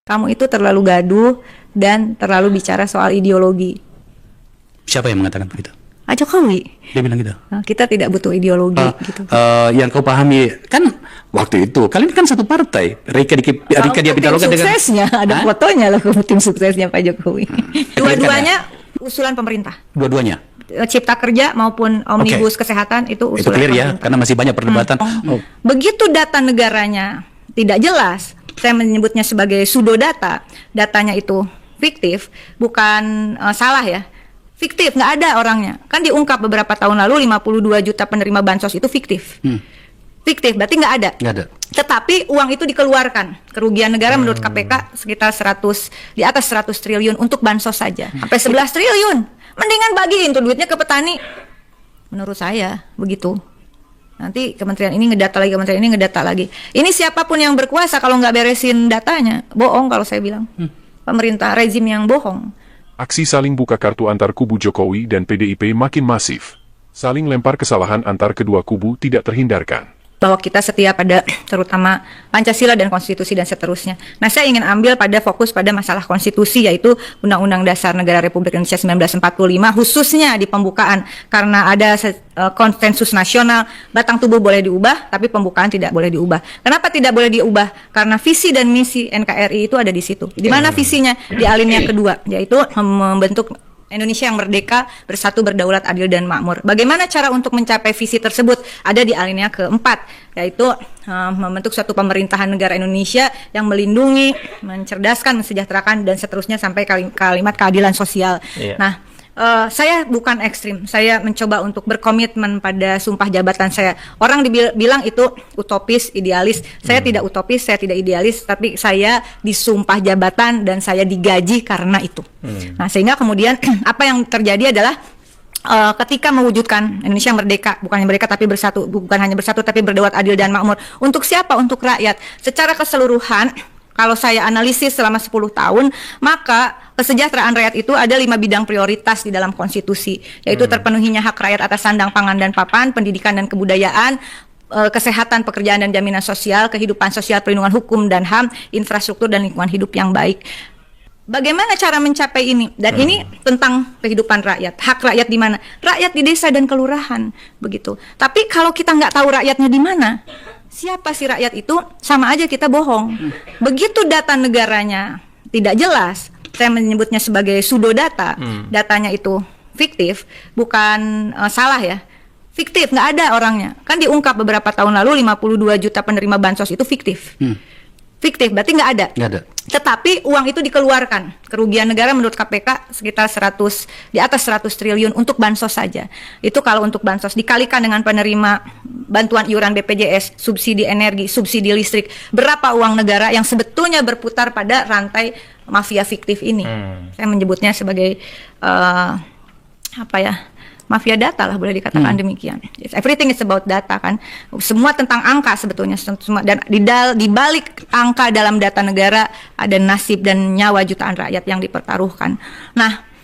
Kamu itu terlalu gaduh dan terlalu bicara soal ideologi. Siapa yang mengatakan begitu? Pak Jokowi. Dia bilang gitu. Nah, kita tidak butuh ideologi gitu. Yang kau pahami kan waktu itu kalian kan satu partai. Rika Diah Pitaloka dengan suksesnya ada fotonya lah tim suksesnya Pak Jokowi. Dua-duanya usulan pemerintah. Dua-duanya. Cipta Kerja maupun Omnibus Kesehatan itu usulan itu clear ya, pemerintah. karena masih banyak perdebatan. Begitu data negaranya tidak jelas, saya menyebutnya sebagai pseudo data, datanya itu fiktif, bukan salah ya, fiktif, nggak ada orangnya. Kan diungkap beberapa tahun lalu 52 juta penerima bansos itu fiktif. Fiktif, berarti nggak ada. Nggak ada. Tetapi uang itu dikeluarkan. Kerugian negara menurut KPK sekitar 100, di atas 100 triliun untuk bansos saja. Sampai 11 triliun. Mendingan bagiin tuh duitnya ke petani. Menurut saya, begitu. Nanti kementerian ini ngedata lagi, kementerian ini ngedata lagi. Ini siapapun yang berkuasa kalau nggak beresin datanya, bohong kalau saya bilang. Pemerintah, rezim yang bohong. Aksi saling buka kartu antar kubu Jokowi dan PDIP makin masif. Saling lempar kesalahan antar kedua kubu tidak terhindarkan. Bahwa kita setia pada terutama Pancasila dan konstitusi dan seterusnya. Nah, saya ingin ambil pada fokus pada masalah konstitusi, yaitu Undang-Undang Dasar Negara Republik Indonesia 1945, khususnya di pembukaan, karena ada konsensus nasional, batang tubuh boleh diubah, tapi pembukaan tidak boleh diubah. Kenapa tidak boleh diubah? Karena visi dan misi NKRI itu ada di situ. Di mana visinya? Di alinea kedua, yaitu membentuk Indonesia yang merdeka, bersatu, berdaulat, adil, dan makmur. Bagaimana cara untuk mencapai visi tersebut? Ada di alinea keempat, yaitu membentuk suatu pemerintahan negara Indonesia yang melindungi, mencerdaskan, mensejahterakan, dan seterusnya sampai kalimat keadilan sosial. Nah, saya bukan ekstrim, saya mencoba untuk berkomitmen pada sumpah jabatan saya. Orang bilang itu utopis, idealis. Saya tidak utopis, saya tidak idealis, tapi saya disumpah jabatan dan saya digaji karena itu. Nah, sehingga kemudian apa yang terjadi adalah ketika mewujudkan Indonesia merdeka, bukan hanya merdeka tapi bersatu, bukan hanya bersatu tapi berdaulat, adil, dan makmur. Untuk siapa? Untuk rakyat. Secara keseluruhan, kalau saya analisis selama 10 tahun, maka kesejahteraan rakyat itu ada 5 bidang prioritas di dalam konstitusi, yaitu terpenuhinya hak rakyat atas sandang, pangan, dan papan, pendidikan dan kebudayaan, kesehatan, pekerjaan dan jaminan sosial, kehidupan sosial, perlindungan hukum dan HAM, infrastruktur dan lingkungan hidup yang baik. Bagaimana cara mencapai ini? Dan ini tentang kehidupan rakyat. Hak rakyat di mana? Rakyat di desa dan kelurahan, begitu. Tapi kalau kita nggak tahu rakyatnya di mana, siapa sih rakyat itu? Sama aja kita bohong. Begitu data negaranya tidak jelas, saya menyebutnya sebagai pseudo data, datanya itu fiktif, bukan salah ya, fiktif, nggak ada orangnya. Kan diungkap beberapa tahun lalu 52 juta penerima bansos itu fiktif. Fiktif, berarti nggak ada. Nggak ada. Tetapi uang itu dikeluarkan. Kerugian negara menurut KPK sekitar 100, di atas 100 triliun untuk bansos saja. Itu kalau untuk bansos dikalikan dengan penerima bantuan iuran BPJS, subsidi energi, subsidi listrik, berapa uang negara yang sebetulnya berputar pada rantai mafia fiktif ini. Saya menyebutnya sebagai mafia data lah, boleh dikatakan demikian. Everything is about data kan. Semua tentang angka sebetulnya. Dan di balik angka dalam data negara ada nasib dan nyawa jutaan rakyat yang dipertaruhkan. Nah,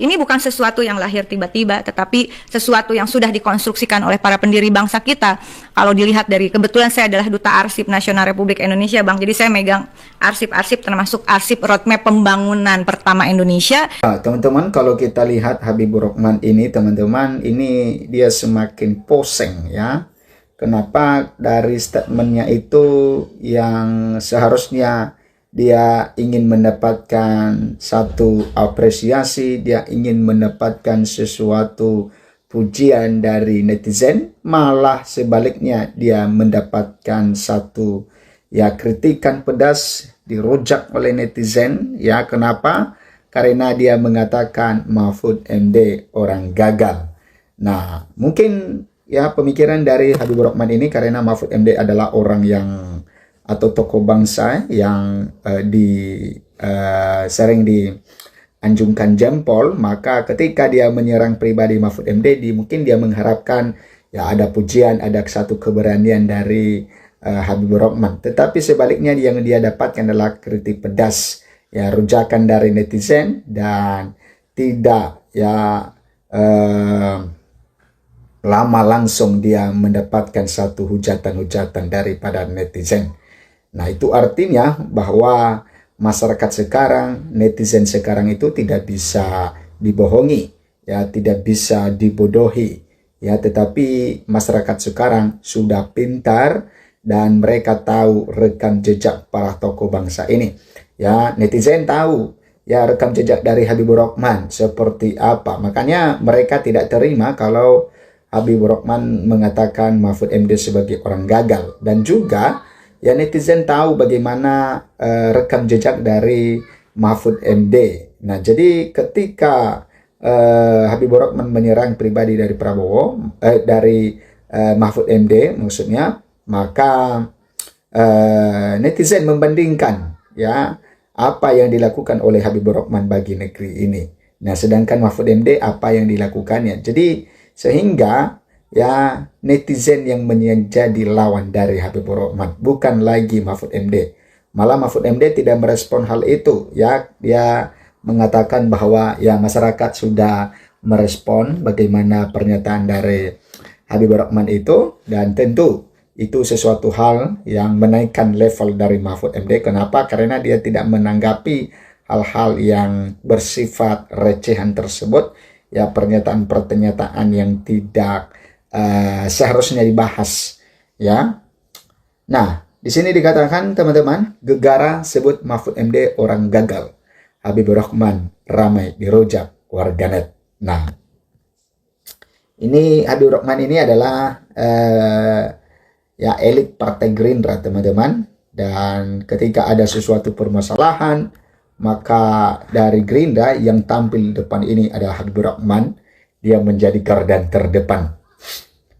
ini bukan sesuatu yang lahir tiba-tiba, tetapi sesuatu yang sudah dikonstruksikan oleh para pendiri bangsa kita. Kalau dilihat dari, kebetulan saya adalah Duta Arsip Nasional Republik Indonesia, Bang. Jadi saya megang arsip-arsip, termasuk arsip roadmap pembangunan pertama Indonesia. Teman-teman, kalau kita lihat Habibur Rahman ini, teman-teman, ini dia semakin poseng ya. Kenapa? Dari statementnya itu yang seharusnya dia ingin mendapatkan satu apresiasi, dia ingin mendapatkan sesuatu pujian dari netizen, malah sebaliknya dia mendapatkan satu kritikan pedas, dirojak oleh netizen. Ya, kenapa? Karena dia mengatakan Mahfud MD orang gagal. Nah, mungkin pemikiran dari Habibur Rahman ini karena Mahfud MD adalah orang yang atau tokoh bangsa yang sering dianjungkan jempol, maka ketika dia menyerang pribadi Mahfud MD, mungkin dia mengharapkan ada pujian, ada satu keberanian dari Habibur Rahman. Tetapi sebaliknya yang dia dapatkan adalah kritik pedas, rujakan dari netizen, dan tidak lama langsung dia mendapatkan satu hujatan-hujatan daripada netizen. Nah, itu artinya bahwa masyarakat sekarang, netizen sekarang itu tidak bisa dibohongi, ya, tidak bisa dibodohi, ya, tetapi masyarakat sekarang sudah pintar dan mereka tahu rekam jejak para tokoh bangsa ini. Ya, netizen tahu ya rekam jejak dari Habibur Rahman seperti apa. Makanya mereka tidak terima kalau Habibur Rahman mengatakan Mahfud MD sebagai orang gagal. Dan juga ya netizen tahu bagaimana rekam jejak dari Mahfud MD. Nah, jadi ketika Habibur Rahman menyerang pribadi dari Mahfud MD maksudnya, maka netizen membandingkan ya apa yang dilakukan oleh Habibur Rahman bagi negeri ini. Nah, sedangkan Mahfud MD apa yang dilakukannya. Jadi sehingga ya netizen yang menjadi lawan dari Habibur Rahman, bukan lagi Mahfud MD. Malah Mahfud MD tidak merespon hal itu, ya. Dia mengatakan bahwa ya masyarakat sudah merespon bagaimana pernyataan dari Habibur Rahman itu, dan tentu itu sesuatu hal yang menaikkan level dari Mahfud MD. Kenapa? Karena dia tidak menanggapi hal-hal yang bersifat recehan tersebut, ya, pernyataan-pernyataan yang tidak seharusnya dibahas, ya. Nah, di sini dikatakan teman-teman, Gegara sebut Mahfud MD orang gagal. Habibur Rahman ramai dirojak warganet. Nah, ini Habibur Rahman ini adalah ya elit Partai Gerindra, teman-teman. Dan ketika ada sesuatu permasalahan, maka dari Gerindra yang tampil di depan ini adalah Habibur Rahman. Dia menjadi garda terdepan.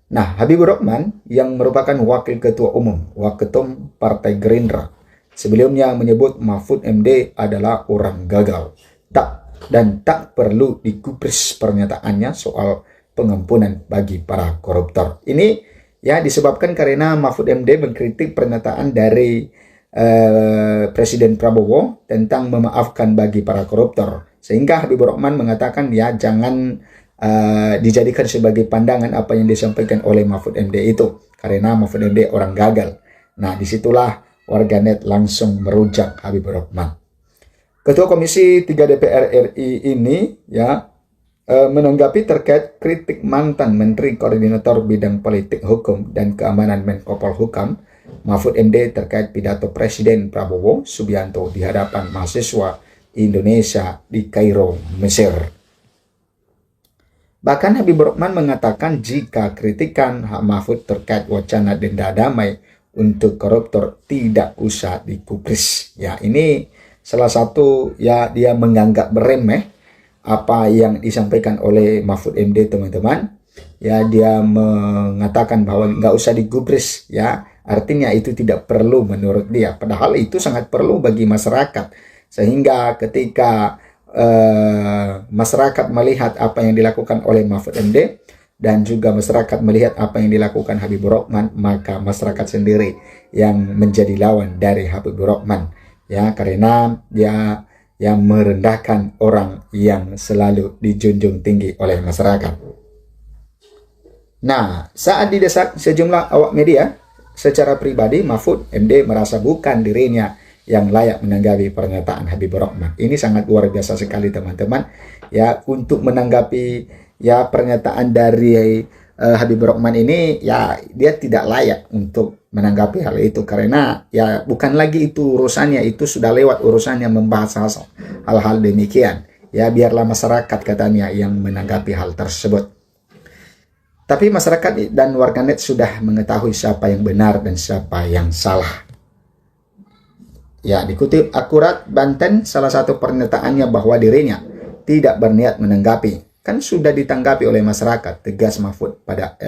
Nah, Habibur Rahman yang merupakan wakil ketua umum, waketum Partai Gerindra, sebelumnya menyebut Mahfud MD adalah orang gagal. Tak perlu digubris pernyataannya soal pengampunan bagi para koruptor. Ini ya disebabkan karena Mahfud MD mengkritik pernyataan dari Presiden Prabowo tentang memaafkan bagi para koruptor. Sehingga Habibur Rahman mengatakan ya jangan dijadikan sebagai pandangan apa yang disampaikan oleh Mahfud MD itu. Karena Mahfud MD orang gagal. Nah, disitulah warganet langsung merujak Habibur Rahman. Ketua Komisi 3 DPR RI ini ya menanggapi terkait kritik mantan Menteri Koordinator Bidang Politik Hukum dan Keamanan Menko Polhukam Mahfud MD terkait pidato Presiden Prabowo Subianto di hadapan mahasiswa Indonesia di Kairo, Mesir. Bahkan Habibur Rahman mengatakan jika kritikan Mahfud terkait wacana denda damai untuk koruptor tidak usah digubris. Ya, ini salah satu ya dia menganggap remeh apa yang disampaikan oleh Mahfud MD, teman-teman. Ya, dia mengatakan bahwa nggak usah digubris, ya. Artinya itu tidak perlu menurut dia. Padahal itu sangat perlu bagi masyarakat. Sehingga ketika masyarakat melihat apa yang dilakukan oleh Mahfud MD dan juga masyarakat melihat apa yang dilakukan Habibur Rahman, maka masyarakat sendiri yang menjadi lawan dari Habibur Rahman, ya, karena dia yang merendahkan orang yang selalu dijunjung tinggi oleh masyarakat. Nah, saat didesak sejumlah awak media secara pribadi, Mahfud MD merasa bukan dirinya yang layak menanggapi pernyataan Habibur Rahman. Ini sangat luar biasa sekali, teman-teman. Ya, untuk menanggapi ya pernyataan dari Habibur Rahman ini, ya dia tidak layak untuk menanggapi hal itu karena ya bukan lagi itu urusannya, itu sudah lewat urusannya membahas hal-hal demikian. Ya, biarlah masyarakat katanya yang menanggapi hal tersebut. Tapi masyarakat dan warganet sudah mengetahui siapa yang benar dan siapa yang salah. Ya, dikutip Akurat Banten, salah satu pernyataannya bahwa dirinya tidak berniat menanggapi. Kan sudah ditanggapi oleh masyarakat, tegas Mahfud pada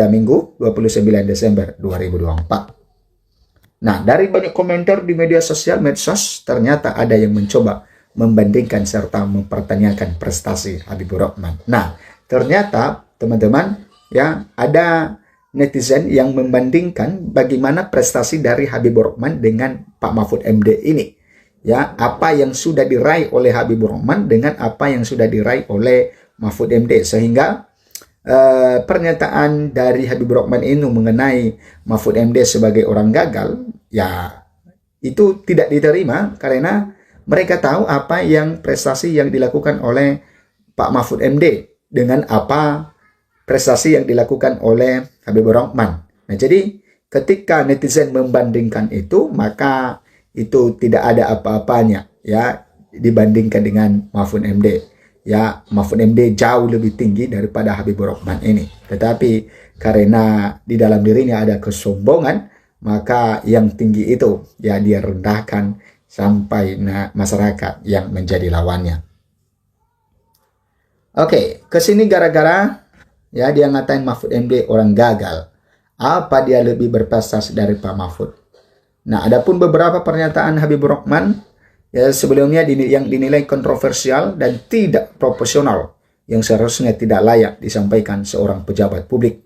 Minggu 29 Desember 2024. Nah, dari banyak komentar di media sosial medsos, ternyata ada yang mencoba membandingkan serta mempertanyakan prestasi Habibur Rahman. Nah, ternyata teman-teman ya ada netizen yang membandingkan bagaimana prestasi dari Habibur Rahman dengan Pak Mahfud MD ini. Ya, apa yang sudah diraih oleh Habibur Rahman dengan apa yang sudah diraih oleh Mahfud MD. Sehingga pernyataan dari Habibur Rahman ini mengenai Mahfud MD sebagai orang gagal, ya itu tidak diterima karena mereka tahu apa yang prestasi yang dilakukan oleh Pak Mahfud MD dengan apa prestasi yang dilakukan oleh Habibur Rahman. Nah, jadi ketika netizen membandingkan itu, maka itu tidak ada apa-apanya ya dibandingkan dengan Mahfud MD. Ya, Mahfud MD jauh lebih tinggi daripada Habibur Rahman ini. Tetapi karena di dalam dirinya ada kesombongan, maka yang tinggi itu ya dia rendahkan sampai masyarakat yang menjadi lawannya. Oke, kesini gara-gara ya dia ngatain Mahfud MD orang gagal. Apa dia lebih berprestasi dari Pak Mahfud? Nah, adapun beberapa pernyataan Habibur Rahman ya sebelumnya yang dinilai kontroversial dan tidak proporsional, yang seharusnya tidak layak disampaikan seorang pejabat publik.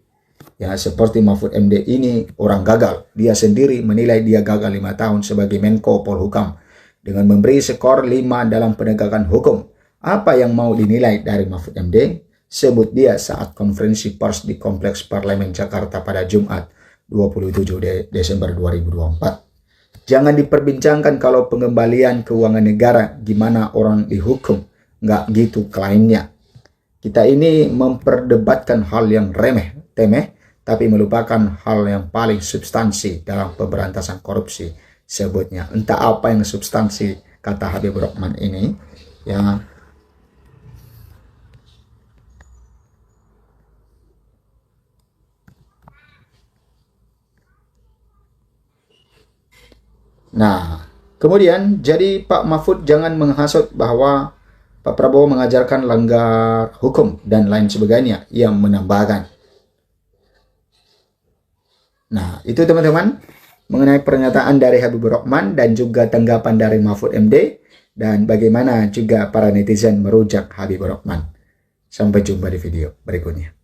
Ya, seperti Mahfud MD ini orang gagal. Dia sendiri menilai dia gagal 5 tahun sebagai Menko Polhukam dengan memberi skor 5 dalam penegakan hukum. Apa yang mau dinilai dari Mahfud MD? Sebut dia saat konferensi pers di Kompleks Parlemen Jakarta pada Jumat 27 Desember 2024. Jangan diperbincangkan kalau pengembalian keuangan negara gimana orang dihukum. Nggak gitu klaimnya. Kita ini memperdebatkan hal yang remeh-temeh, tapi melupakan hal yang paling substansi dalam pemberantasan korupsi. Sebutnya, entah apa yang substansi, kata Habibur Rahman ini. Ya, nah, kemudian jadi Pak Mahfud jangan menghasut bahwa Pak Prabowo mengajarkan langgar hukum dan lain sebagainya yang menambahkan. Nah, itu teman-teman mengenai pernyataan dari Habibur Rahman dan juga tanggapan dari Mahfud MD dan bagaimana juga para netizen merujak Habibur Rahman. Sampai jumpa di video berikutnya.